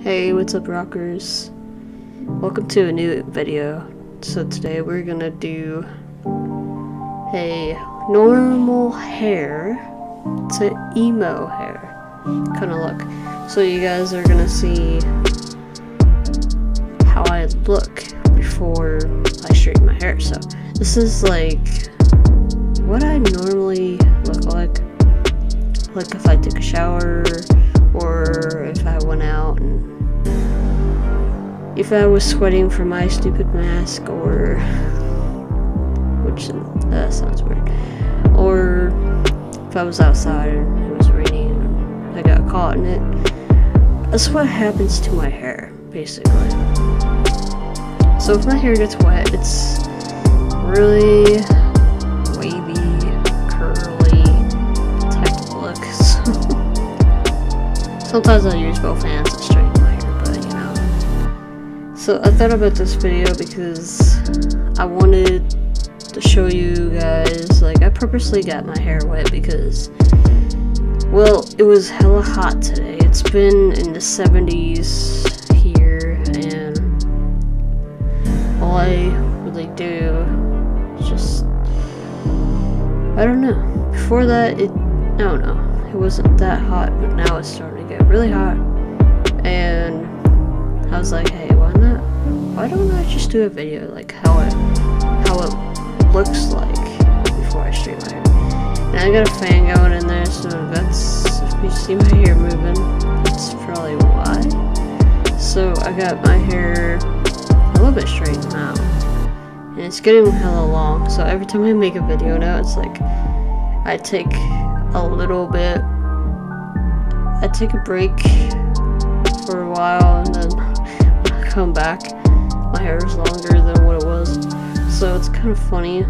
Hey, what's up, rockers? Welcome to a new video. So today we're gonna do a normal hair to emo hair kind of look. So you guys are gonna see how I look before I straighten my hair. So this is like what I normally look like if I took a shower, or if I went out and if I was sweating from my stupid mask, or which sounds weird, or if I was outside and it was raining and I got caught in it. That's what happens to my hair, basically. So if my hair gets wet, it's really wavy, curly type of look. Sometimes I use both hands to straighten my hair, but you know. So I thought about this video because I wanted to show you guys, like, I purposely got my hair wet because, well, it was hella hot today. It's been in the 70s here, and all I really do is just, I don't know. Before that, I don't know. It wasn't that hot, but now it's starting to get really hot. And I was like, hey, why don't I just do a video like how it looks like before I straighten my hair. And I got a fan going in there, so if you see my hair moving, that's probably why. So I got my hair a little bit straightened now, and it's getting hella long. So every time I make a video now, it's like I take a little bit, I take a break for a while, and then when I come back, my hair is longer than what it was. So it's kind of funny,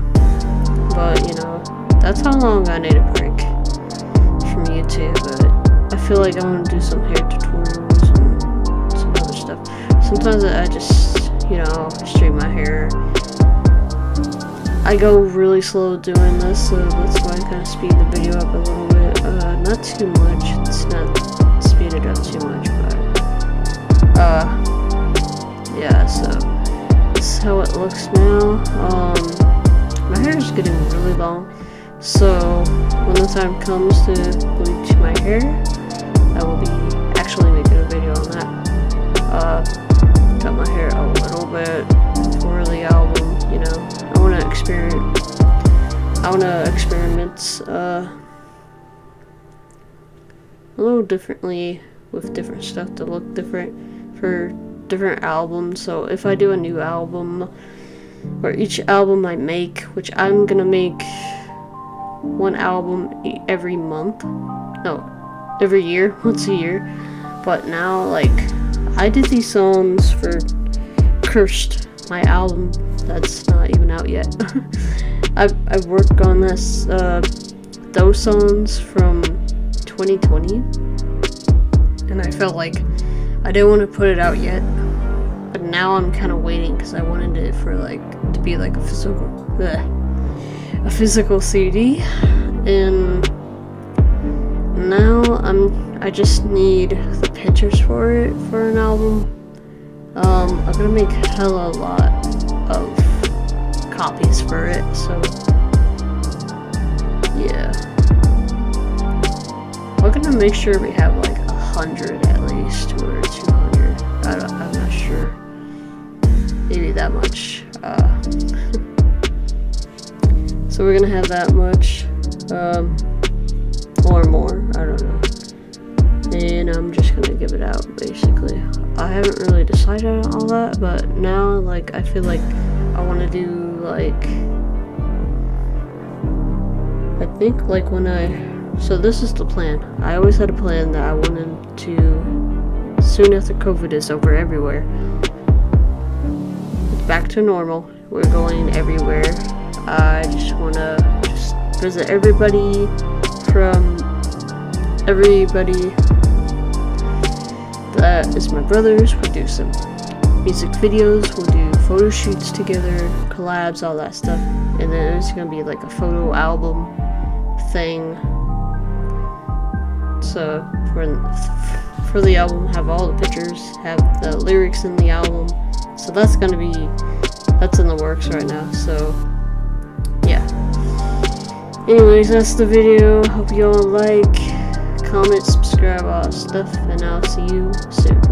but you know, that's how long I need a break from YouTube. But I feel like I want to do some hair tutorials and some other stuff. Sometimes I just, you know, straighten my hair. I go really slow doing this, so that's why I kind of speed the video up a little bit. Not too much. It's not speeded up too much, but yeah. So this is how it looks now. My hair is getting really long, so when the time comes to bleach my hair, I will be actually making a video on that. Cut my hair a little bit for the album, you know. I want to experiment a little differently with different stuff to look different for different albums. So if I do a new album, or each album I make, which I'm gonna make one album every month, no, every year, once a year. But now, like, I did these songs for Cursed, my album that's not even out yet. I've worked on those songs from 2020, and I felt like I didn't want to put it out yet, but now I'm kind of waiting because I wanted it for to be like a physical CD, and now I just need the pictures for it for an album. I'm gonna make hella lot of copies for it, so yeah. We're gonna make sure we have like 100 at least, or 200. I'm not sure. Maybe that much. So we're gonna have that much, or more. I don't know. And I'm just gonna give it out, basically. I haven't really decided on all that, but now, like, I feel like I want to do, like, I think, like, so this is the plan. I always had a plan that I wanted to, soon after COVID is over everywhere, it's back to normal. We're going everywhere. I just want to visit everybody that is my brothers. We'll do some music videos, we'll do photo shoots together, collabs, all that stuff, and then it's gonna be like a photo album thing. So for the album, have all the pictures, have the lyrics in the album. So that's in the works right now. So yeah. Anyways, that's the video. Hope you all like, comment, subscribe, all that stuff, and I'll see you soon.